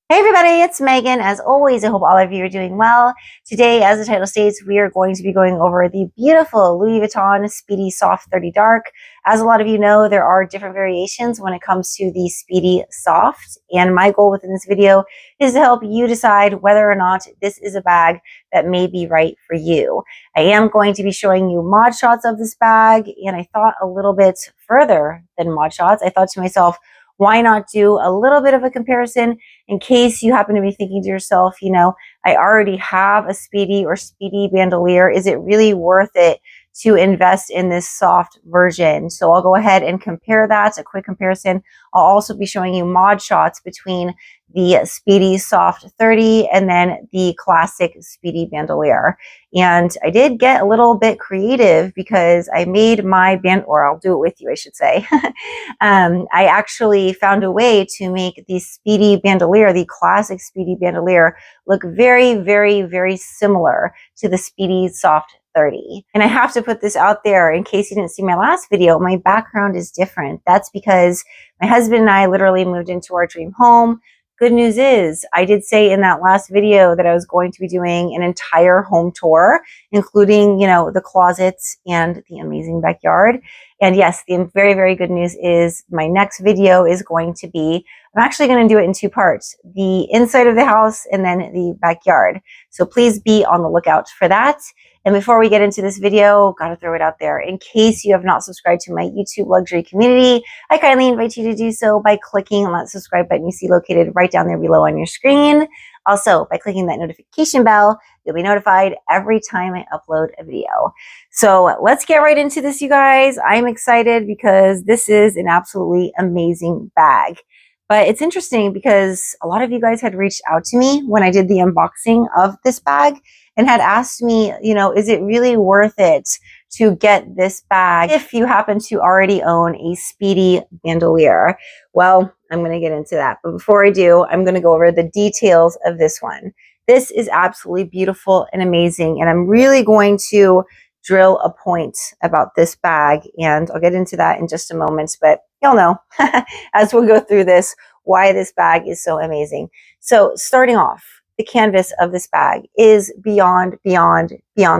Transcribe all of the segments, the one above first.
Hey everybody, it's Megan. As always, I hope all of you are doing well. Today, as the title states, we are going to be going over the beautiful Louis Vuitton Speedy Soft 30 Dark. As a lot of you know, there are different variations when it comes to the Speedy Soft, and my goal within this video is to help you decide whether or not this is a bag that may be right for you. I am going to be showing you mod shots of this bag, and I thought a little bit further than mod shots. I thought to myself, why not do a little bit of a comparison in case you happen to be thinking to yourself, you know, I already have a Speedy or Speedy bandolier. Is it really worth it to invest in this soft version? So I'll go ahead and compare that, a quick comparison. I'll also be showing you mod shots between the Speedy Soft 30 and then the classic Speedy bandolier. And I did get a little bit creative because I made my or I'll do it with you, I should say. I actually found a way to make the Speedy bandolier, the classic Speedy bandolier, look very, very, very similar to the Speedy Soft 30. And I have to put this out there in case you didn't see my last video, my background is different. That's because my husband and I literally moved into our dream home. Good news is, I did say in that last video that I was going to be doing an entire home tour, including, you know, the closets and the amazing backyard. And yes, the very, very good news is my next video is going to be, I'm actually going to do it in two parts, the inside of the house and then the backyard. So please be on the lookout for that. And before we get into this video, gotta throw it out there. In case you have not subscribed to my YouTube luxury community, I kindly invite you to do so by clicking on that subscribe button you see located right down there below on your screen. Also, by clicking that notification bell, you'll be notified every time I upload a video. So let's get right into this, you guys. I'm excited because this is an absolutely amazing bag. But it's interesting because a lot of you guys had reached out to me when I did the unboxing of this bag and had asked me, you know, is it really worth it to get this bag if you happen to already own a Speedy bandolier? Well, I'm going to get into that. But before I do, I'm going to go over the details of this one. This is absolutely beautiful and amazing. And I'm really going to drill a point about this bag. And I'll get into that in just a moment. But you'll know as we'll go through this, why this bag is so amazing. So starting off, the canvas of this bag is beyond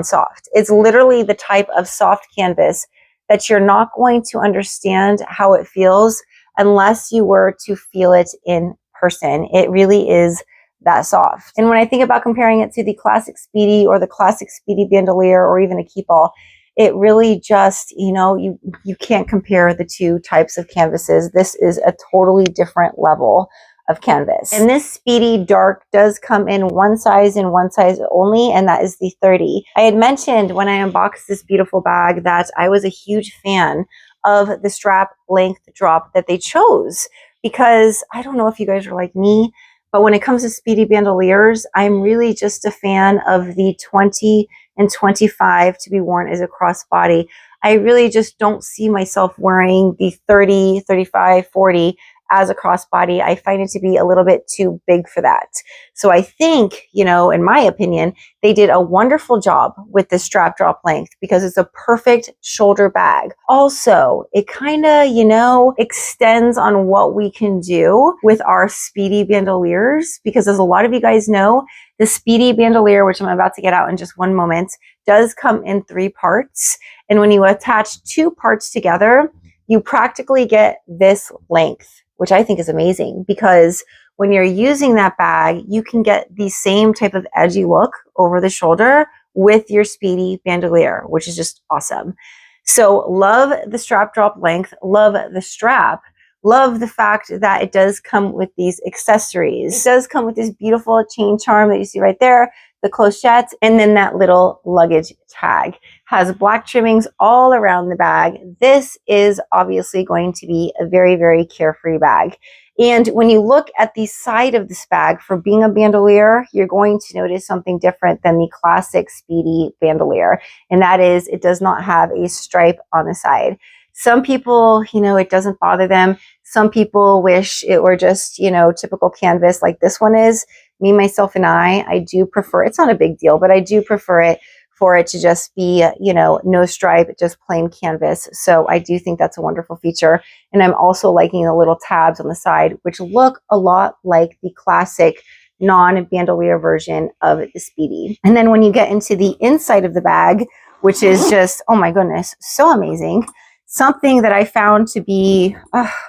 soft. It's literally the type of soft canvas that you're not going to understand how it feels unless you were to feel it in person. It really is that soft. And when I think about comparing it to the classic Speedy or the classic Speedy bandolier or even a Keepall, it really just, you know, you can't compare the two types of canvases. This is a totally different level of canvas. And this Speedy Dark does come in one size and one size only, and that is the 30. I had mentioned when I unboxed this beautiful bag that I was a huge fan of the strap length drop that they chose, because I don't know if you guys are like me, but when it comes to Speedy bandoliers, I'm really just a fan of the 20 and 25 to be worn as a crossbody. I really just don't see myself wearing the 30, 35, 40 as a crossbody. I find it to be a little bit too big for that. So I think, you know, in my opinion, they did a wonderful job with the strap drop length because it's a perfect shoulder bag. Also, it kind of, you know, extends on what we can do with our Speedy bandoliers, because as a lot of you guys know, the Speedy bandolier, which I'm about to get out in just one moment, does come in 3 parts. And when you attach 2 parts together, you practically get this length, which I think is amazing, because when you're using that bag, you can get the same type of edgy look over the shoulder with your Speedy bandolier, which is just awesome. So love the strap drop length, love the strap, love the fact that it does come with these accessories. It does come with this beautiful chain charm that you see right there, the clochette, and then that little luggage tag. Has black trimmings all around the bag. This is obviously going to be a very, very carefree bag. And when you look at the side of this bag, for being a bandolier, you're going to notice something different than the classic Speedy bandolier. And that is, it does not have a stripe on the side. Some people, you know, it doesn't bother them. Some people wish it were just, you know, typical canvas like this one is. Me, myself, and I do prefer, it's not a big deal, but I do prefer it for it to just be, you know, no stripe, just plain canvas. So I do think that's a wonderful feature. And I'm also liking the little tabs on the side, which look a lot like the classic non-bandolier version of the Speedy. And then when you get into the inside of the bag, which is just, oh my goodness, so amazing. Something that I found to be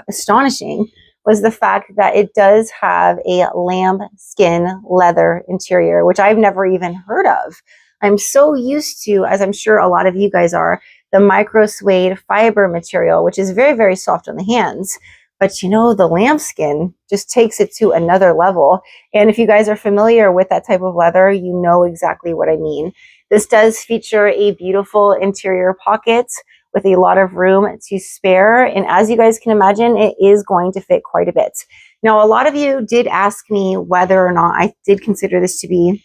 astonishing was the fact that it does have a lambskin leather interior, which I've never even heard of. I'm so used to, as I'm sure a lot of you guys are, the micro suede fiber material, which is very, very soft on the hands. But you know, the lambskin just takes it to another level. And if you guys are familiar with that type of leather, you know exactly what I mean. This does feature a beautiful interior pocket with a lot of room to spare. And as you guys can imagine, it is going to fit quite a bit. Now, a lot of you did ask me whether or not I did consider this to be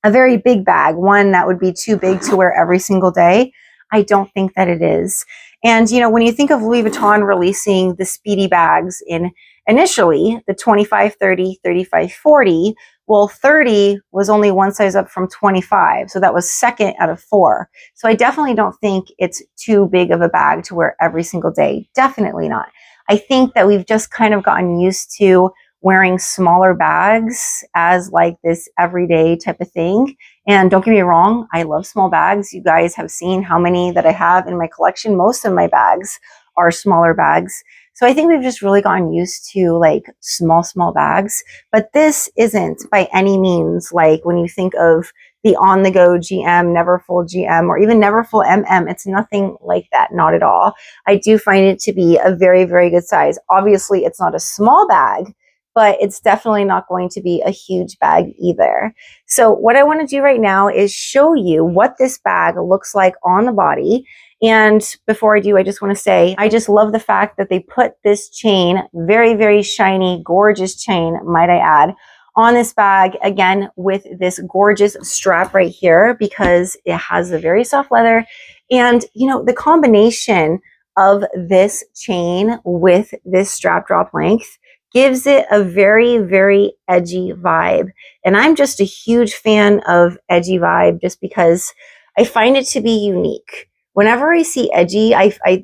a very big bag, one that would be too big to wear every single day. I don't think that it is. And, you know, when you think of Louis Vuitton releasing the Speedy bags in initially the 25, 30, 35, 40, well, 30 was only one size up from 25. So that was second out of 4. So I definitely don't think it's too big of a bag to wear every single day. Definitely not. I think that we've just kind of gotten used to wearing smaller bags as like this everyday type of thing. And don't get me wrong, I love small bags. You guys have seen how many that I have in my collection. Most of my bags are smaller bags. So I think we've just really gotten used to like small bags. But this isn't by any means like when you think of the on-the-go GM, never full GM, or even never full MM. It's nothing like that, not at all. I do find it to be a very, very good size. Obviously, it's not a small bag, but it's definitely not going to be a huge bag either. So what I want to do right now is show you what this bag looks like on the body. And before I do, I just want to say, I just love the fact that they put this chain, very, very shiny, gorgeous chain, might I add, on this bag, again, with this gorgeous strap right here, because it has the very soft leather. And, you know, the combination of this chain with this strap drop length gives it a very, very edgy vibe. And I'm just a huge fan of edgy vibe just because I find it to be unique. Whenever I see edgy,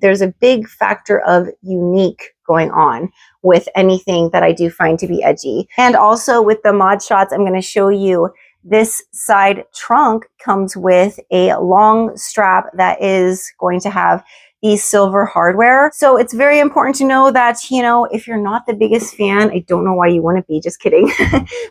there's a big factor of unique going on with anything that I do find to be edgy. And also with the mod shots, I'm going to show you this side trunk comes with a long strap that is going to have the silver hardware. So it's very important to know that, you know, if you're not the biggest fan, I don't know why you wouldn't be, just kidding.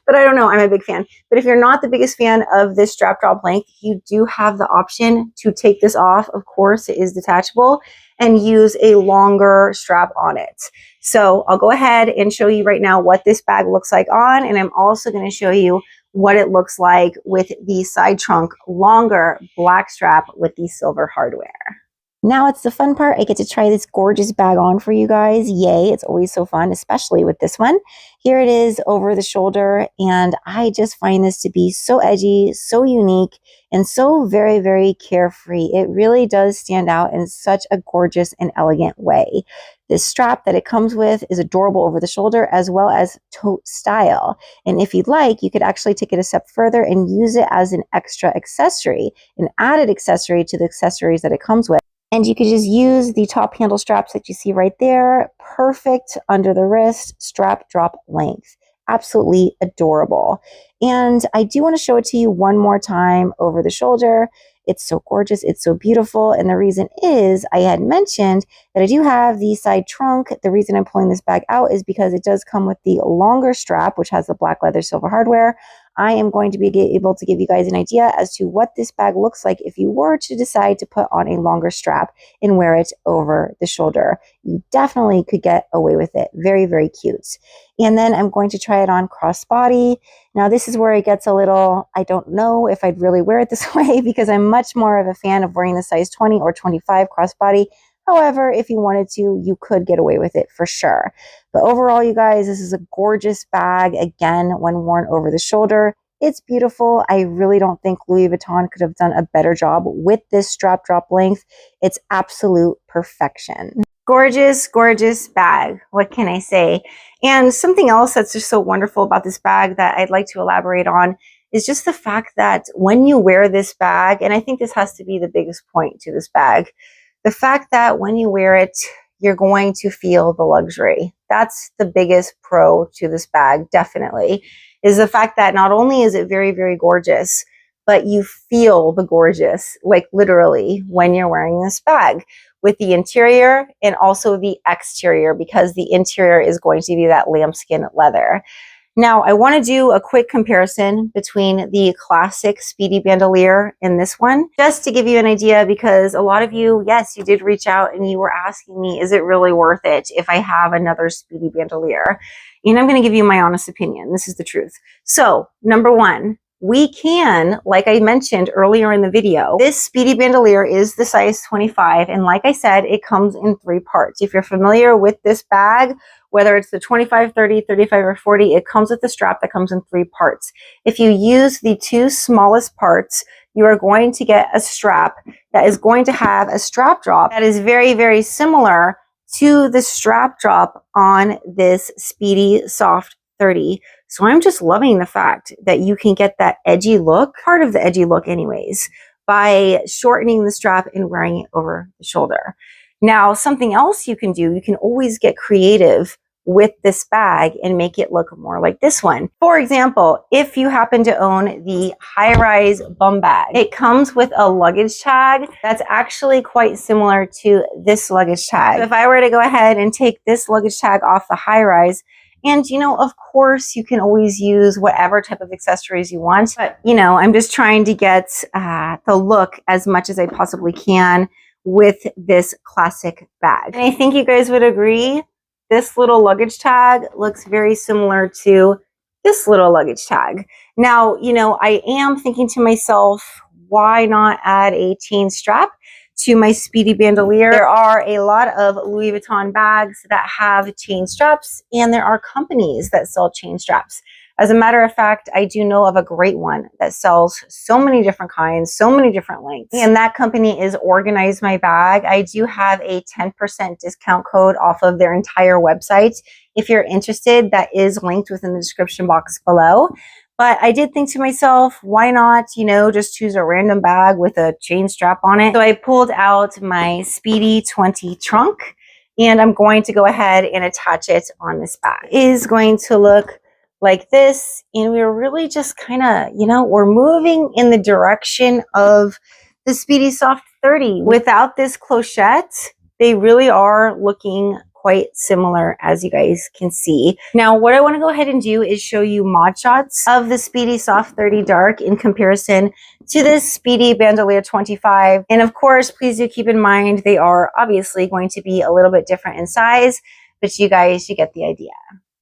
But I don't know, I'm a big fan. But if you're not the biggest fan of this strap drop length, you do have the option to take this off. Of course, it is detachable, and use a longer strap on it. So I'll go ahead and show you right now what this bag looks like on, and I'm also going to show you what it looks like with the side trunk, longer black strap with the silver hardware. Now it's the fun part. I get to try this gorgeous bag on for you guys. Yay, it's always so fun, especially with this one. Here it is over the shoulder, and I just find this to be so edgy, so unique, and so very, very carefree. It really does stand out in such a gorgeous and elegant way. This strap that it comes with is adorable over the shoulder as well as tote style. And if you'd like, you could actually take it a step further and use it as an extra accessory, an added accessory to the accessories that it comes with. And you could just use the top handle straps that you see right there. Perfect under the wrist, strap drop length. Absolutely adorable. And I do want to show it to you one more time over the shoulder. It's so gorgeous. It's so beautiful. And the reason is I had mentioned that I do have the side trunk. The reason I'm pulling this bag out is because it does come with the longer strap, which has the black leather silver hardware. I am going to be able to give you guys an idea as to what this bag looks like if you were to decide to put on a longer strap and wear it over the shoulder. You definitely could get away with it. Very, very cute. And then I'm going to try it on crossbody. Now this is where it gets a little, I don't know if I'd really wear it this way because I'm much more of a fan of wearing the size 20 or 25 crossbody. However, if you wanted to, you could get away with it for sure. But overall, you guys, this is a gorgeous bag. Again, when worn over the shoulder, it's beautiful. I really don't think Louis Vuitton could have done a better job with this strap drop length. It's absolute perfection. Gorgeous, gorgeous bag. What can I say? And something else that's just so wonderful about this bag that I'd like to elaborate on is just the fact that when you wear this bag, and I think this has to be the biggest point to this bag, the fact that when you wear it, you're going to feel the luxury. That's the biggest pro to this bag, definitely, is the fact that not only is it very, very gorgeous, but you feel the gorgeous, like literally, when you're wearing this bag, with the interior and also the exterior, because the interior is going to be that lambskin leather. Now, I want to do a quick comparison between the classic Speedy bandolier and this one, just to give you an idea, because a lot of you, yes, you did reach out and you were asking me, is it really worth it if I have another Speedy bandolier? And I'm going to give you my honest opinion. This is the truth. So, number one, we can, like I mentioned earlier in the video, this Speedy bandolier is the size 25. And like I said, it comes in 3 parts. If you're familiar with this bag, whether it's the 25, 30, 35, or 40, it comes with a strap that comes in 3 parts. If you use the 2 smallest parts, you are going to get a strap that is going to have a strap drop that is very, very similar to the strap drop on this Speedy Soft 30. So I'm just loving the fact that you can get that edgy look, part of the edgy look anyways, by shortening the strap and wearing it over the shoulder. Now, something else you can do, you can always get creative with this bag and make it look more like this one. For example, if you happen to own the high-rise bum bag, it comes with a luggage tag that's actually quite similar to this luggage tag. So if I were to go ahead and take this luggage tag off the high-rise, and, you know, of course, you can always use whatever type of accessories you want. But, you know, I'm just trying to get the look as much as I possibly can with this classic bag. And I think you guys would agree, this little luggage tag looks very similar to this little luggage tag. Now, you know, I am thinking to myself, why not add a chain strap to my Speedy bandolier? There are a lot of Louis Vuitton bags that have chain straps, and there are companies that sell chain straps. As a matter of fact, I do know of a great one that sells so many different kinds, so many different lengths, and that company is Organize My Bag. I do have a 10% discount code off of their entire website. If you're interested, that is linked within the description box below. But I did think to myself, why not, you know, just choose a random bag with a chain strap on it? So I pulled out my Speedy 20 trunk, and I'm going to go ahead and attach it on this bag. It is going to look like this, and we're really just kind of, you know, we're moving in the direction of the Speedy Soft 30. Without this clochette, they really are looking quite similar, as you guys can see. Now, what I want to go ahead and do is show you mod shots of the Speedy Soft 30 Dark in comparison to this Speedy Bandolier 25. And of course, please do keep in mind, they are obviously going to be a little bit different in size, but you guys, you get the idea.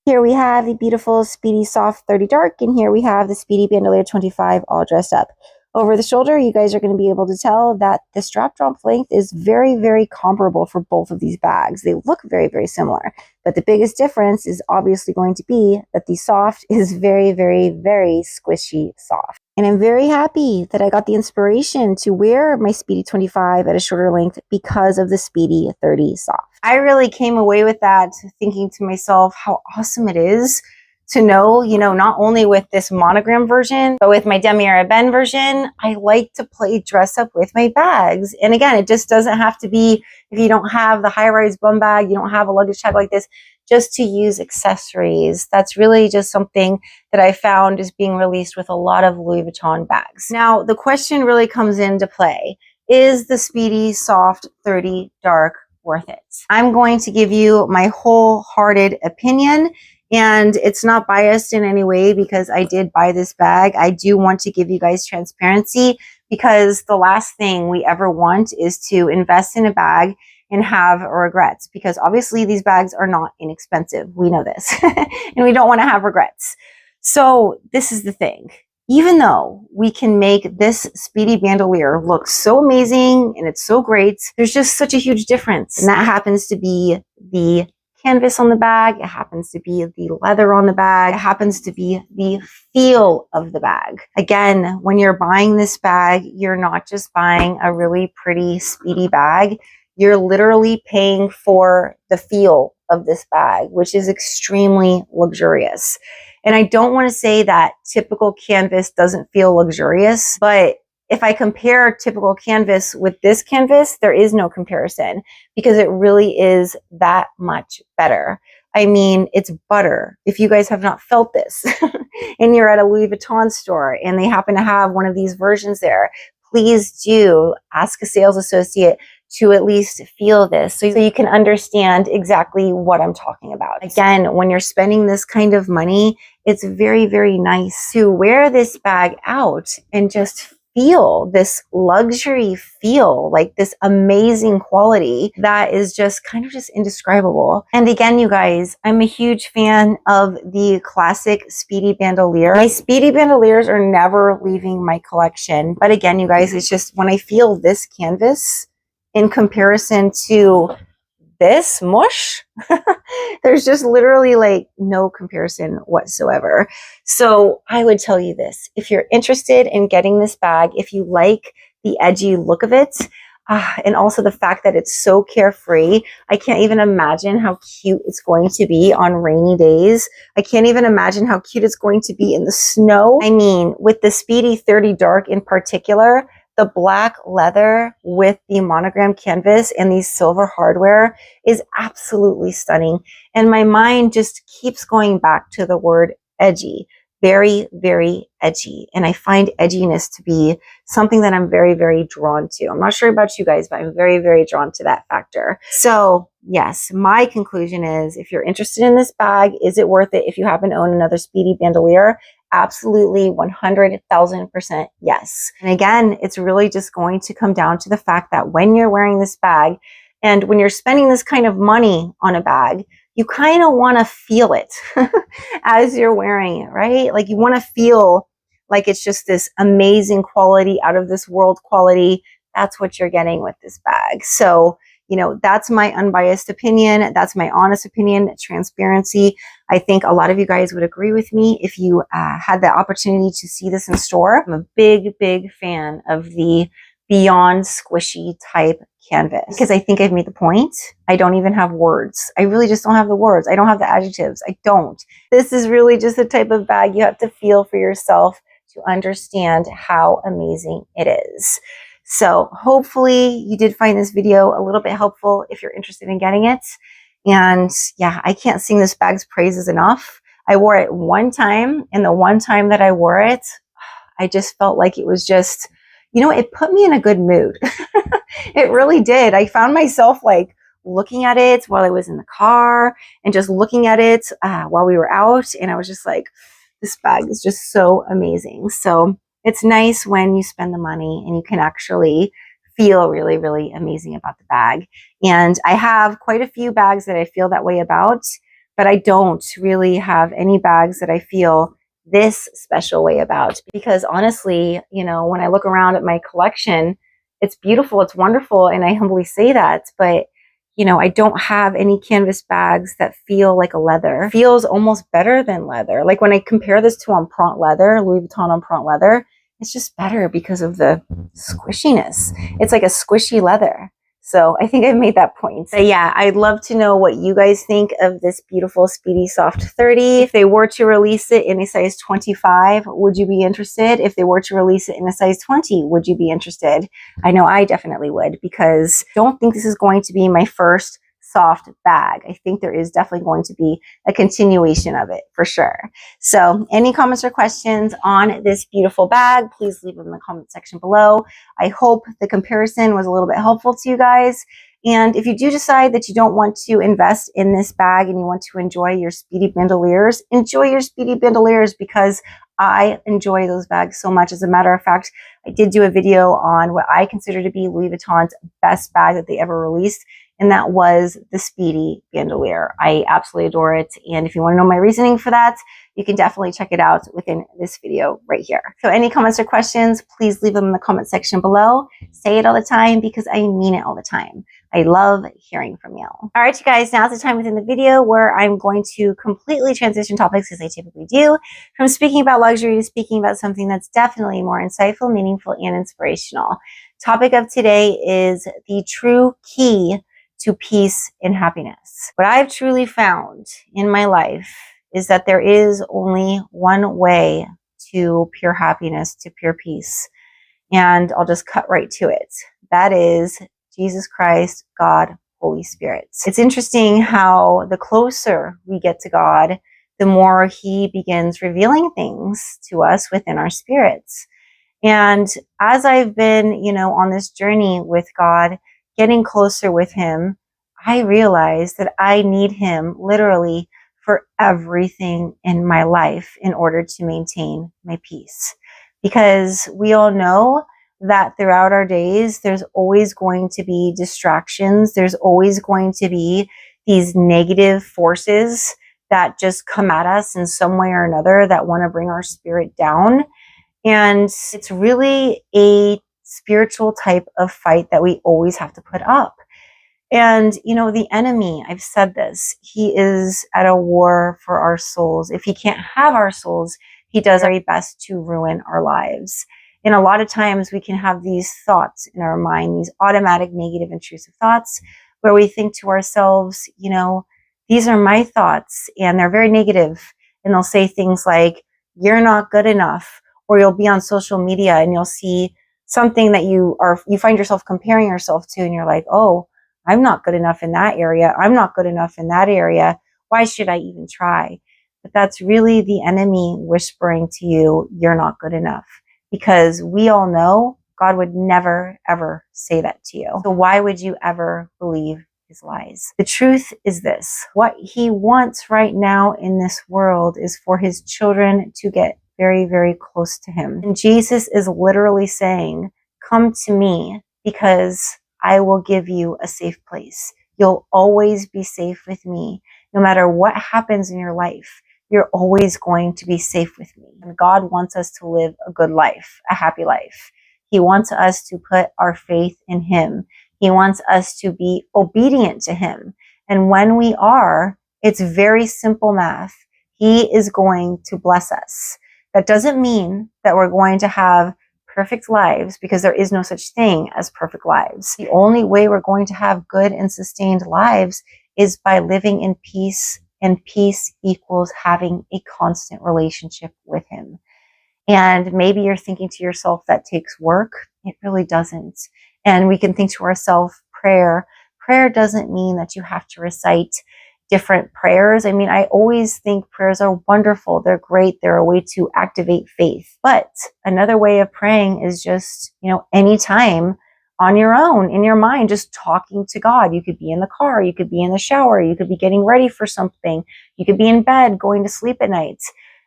Here we have the beautiful Speedy Soft 30 Dark, and here we have the Speedy Bandolier 25 all dressed up. Over the shoulder, you guys are going to be able to tell that the strap drop length is very, very comparable for both of these bags. They look very, very similar. But the biggest difference is obviously going to be that the soft is very, very, very squishy soft. And I'm very happy that I got the inspiration to wear my Speedy 25 at a shorter length because of the Speedy 30 soft. I really came away with that thinking to myself how awesome it is to know, you know, not only with this monogram version, but with my demi-arabesque version, I like to play dress up with my bags. And again, it just doesn't have to be, if you don't have the high-rise bum bag, you don't have a luggage tag like this, just to use accessories. That's really just something that I found is being released with a lot of Louis Vuitton bags. Now, the question really comes into play. Is the Speedy Soft 30 Dark worth it? I'm going to give you my wholehearted opinion. And it's not biased in any way because I did buy this bag. I do want to give you guys transparency because the last thing we ever want is to invest in a bag and have regrets, because obviously these bags are not inexpensive. We know this and we don't want to have regrets. So this is the thing. Even though we can make this Speedy bandolier look so amazing and it's so great, there's just such a huge difference. And that happens to be the canvas on the bag, it happens to be the leather on the bag, it happens to be the feel of the bag. Again, when you're buying this bag, you're not just buying a really pretty Speedy bag, you're literally paying for the feel of this bag, which is extremely luxurious. And I don't want to say that typical canvas doesn't feel luxurious, but if I compare typical canvas with this canvas, there is no comparison because it really is that much better. I mean, it's butter. If you guys have not felt this and you're at a Louis Vuitton store and they happen to have one of these versions there, please do ask a sales associate to at least feel this so you can understand exactly what I'm talking about. Again, when you're spending this kind of money, it's very, very nice to wear this bag out and just feel this luxury feel, like this amazing quality that is just kind of just indescribable. And again, you guys, I'm a huge fan of the classic Speedy bandolier. My Speedy bandoliers are never leaving my collection. But again, you guys, it's just when I feel this canvas in comparison to this mush, there's just literally like no comparison whatsoever. So I would tell you this, if you're interested in getting this bag, if you like the edgy look of it, and also the fact that it's so carefree, I can't even imagine how cute it's going to be on rainy days. I can't even imagine how cute it's going to be in the snow. I mean, with the Speedy 30 Dark in particular, the black leather with the monogram canvas and the silver hardware is absolutely stunning. And my mind just keeps going back to the word edgy. Very, very edgy. And I find edginess to be something that I'm very, very drawn to. I'm not sure about you guys, but I'm very, very drawn to that factor. So yes, my conclusion is if you're interested in this bag, is it worth it if you happen to own another Speedy bandolier? Absolutely, 100,000% yes. And again, it's really just going to come down to the fact that when you're wearing this bag and when you're spending this kind of money on a bag, you kind of want to feel it as you're wearing it, right? Like you want to feel like it's just this amazing quality, out of this world quality. That's what you're getting with this bag. So, you know, that's my unbiased opinion. That's my honest opinion, transparency. I think a lot of you guys would agree with me if you had the opportunity to see this in store. I'm a big, big fan of the beyond squishy type canvas because I think I've made the point. I don't even have words. I really just don't have the words. I don't have the adjectives. I don't. This is really just the type of bag you have to feel for yourself to understand how amazing it is. So hopefully you did find this video a little bit helpful if you're interested in getting it. And yeah, I can't sing this bag's praises enough. I wore it one time, and the one time that I wore it, I just felt like it was just, you know, it put me in a good mood. It really did. I found myself like looking at it while I was in the car and just looking at it while we were out. And I was just like, this bag is just so amazing. So it's nice when you spend the money and you can actually feel really, really amazing about the bag. And I have quite a few bags that I feel that way about, but I don't really have any bags that I feel this special way about, because honestly, you know, when I look around at my collection, it's beautiful, it's wonderful, and I humbly say that, but you know, I don't have any canvas bags that feel like a leather. It feels almost better than leather. Like when I compare this to Empreinte leather, Louis Vuitton Empreinte leather, it's just better because of the squishiness. It's like a squishy leather. So I think I've made that point. But yeah, I'd love to know what you guys think of this beautiful Speedy Soft 30. If they were to release it in a size 25, would you be interested? If they were to release it in a size 20, would you be interested? I know I definitely would, because I don't think this is going to be my first soft bag. I think there is definitely going to be a continuation of it for sure. So any comments or questions on this beautiful bag, please leave them in the comment section below. I hope the comparison was a little bit helpful to you guys. And if you do decide that you don't want to invest in this bag and you want to enjoy your Speedy bandoliers, enjoy your Speedy bandoliers, because I enjoy those bags so much. As a matter of fact, I did do a video on what I consider to be Louis Vuitton's best bag that they ever released, and that was the Speedy bandolier. I absolutely adore it. And if you want to know my reasoning for that, you can definitely check it out within this video right here. So any comments or questions, please leave them in the comment section below. Say it all the time because I mean it all the time. I love hearing from you. All right, you guys, now's the time within the video where I'm going to completely transition topics, as I typically do, from speaking about luxury to speaking about something that's definitely more insightful, meaningful, and inspirational. Topic of today is the true key to peace and happiness. What I've truly found in my life is that there is only one way to pure happiness, to pure peace. And I'll just cut right to it. That is Jesus Christ, God, Holy Spirit. It's interesting how the closer we get to God, the more he begins revealing things to us within our spirits. And as I've been, on this journey with God, getting closer with him, I realize that I need him literally for everything in my life in order to maintain my peace. Because we all know that throughout our days, there's always going to be distractions. There's always going to be these negative forces that just come at us in some way or another that want to bring our spirit down. And it's really a spiritual type of fight that we always have to put up. And, the enemy, I've said this, he is at a war for our souls. If he can't have our souls, he does our very best to ruin our lives. And a lot of times we can have these thoughts in our mind, these automatic negative intrusive thoughts where we think to ourselves, these are my thoughts and they're very negative. And they'll say things like, you're not good enough. Or you'll be on social media and you'll see something that you find yourself comparing yourself to, and you're like, oh, I'm not good enough in that area. I'm not good enough in that area. Why should I even try? But that's really the enemy whispering to you, you're not good enough. Because we all know God would never, ever say that to you. So why would you ever believe his lies? The truth is this. What he wants right now in this world is for his children to get very, very close to him. And Jesus is literally saying, come to me because I will give you a safe place. You'll always be safe with me. No matter what happens in your life, you're always going to be safe with me. And God wants us to live a good life, a happy life. He wants us to put our faith in him. He wants us to be obedient to him. And when we are, it's very simple math. He is going to bless us. That doesn't mean that we're going to have perfect lives, because there is no such thing as perfect lives. The only way we're going to have good and sustained lives is by living in peace, and peace equals having a constant relationship with him. And maybe you're thinking to yourself, that takes work. It really doesn't. And we can think to ourselves, prayer doesn't mean that you have to recite different prayers. I mean, I always think prayers are wonderful. They're great. They're a way to activate faith. But another way of praying is just, anytime on your own, in your mind, just talking to God. You could be in the car. You could be in the shower. You could be getting ready for something. You could be in bed, going to sleep at night.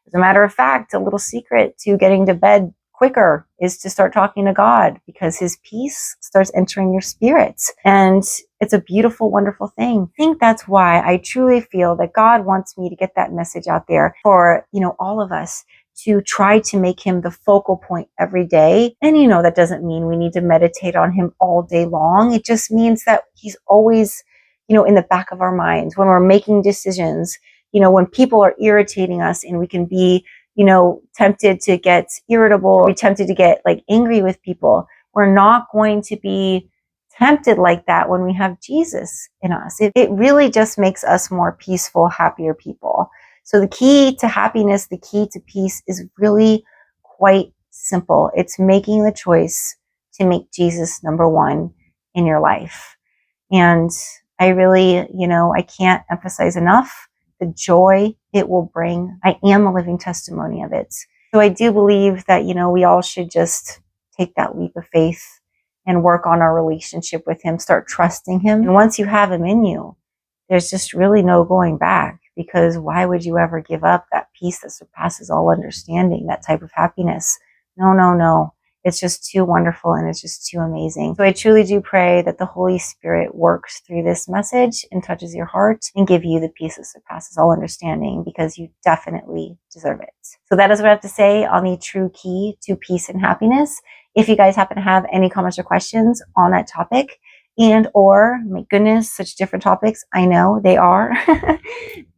As a matter of fact, a little secret to getting to bed quicker is to start talking to God, because his peace starts entering your spirits. And it's a beautiful, wonderful thing. I think that's why I truly feel that God wants me to get that message out there for, all of us, to try to make him the focal point every day. And, that doesn't mean we need to meditate on him all day long. It just means that he's always, in the back of our minds when we're making decisions, when people are irritating us, and we can be, tempted to get irritable, or be tempted to get angry with people. We're not going to be tempted like that when we have Jesus in us. It really just makes us more peaceful, happier people. So the key to happiness, the key to peace is really quite simple. It's making the choice to make Jesus number one in your life. And I really, I can't emphasize enough the joy it will bring. I am a living testimony of it. So I do believe that, we all should just take that leap of faith and work on our relationship with him, start trusting him. And once you have him in you, there's just really no going back, because why would you ever give up that peace that surpasses all understanding, that type of happiness? No. It's just too wonderful, and it's just too amazing. So I truly do pray that the Holy Spirit works through this message and touches your heart and give you the peace that surpasses all understanding, because you definitely deserve it. So that is what I have to say on the true key to peace and happiness. If you guys happen to have any comments or questions on that topic, and or, my goodness, such different topics, I know they are,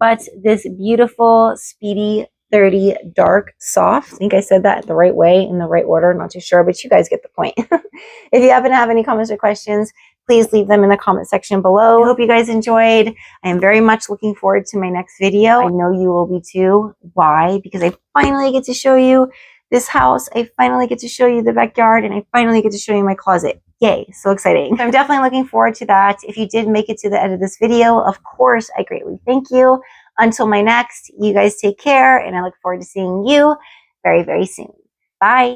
but this beautiful Speedy 30 dark soft. I think I said that the right way, in the right order. I'm not too sure, but you guys get the point. If you happen to have any comments or questions, please leave them in the comment section below. I hope you guys enjoyed. I am very much looking forward to my next video. I know you will be too. Why? Because I finally get to show you this house. I finally get to show you the backyard, and I finally get to show you my closet. Yay, so exciting. So I'm definitely looking forward to that. If you did make it to the end of this video, of course, I greatly thank you. Until my next, you guys take care, and I look forward to seeing you very, very soon. Bye.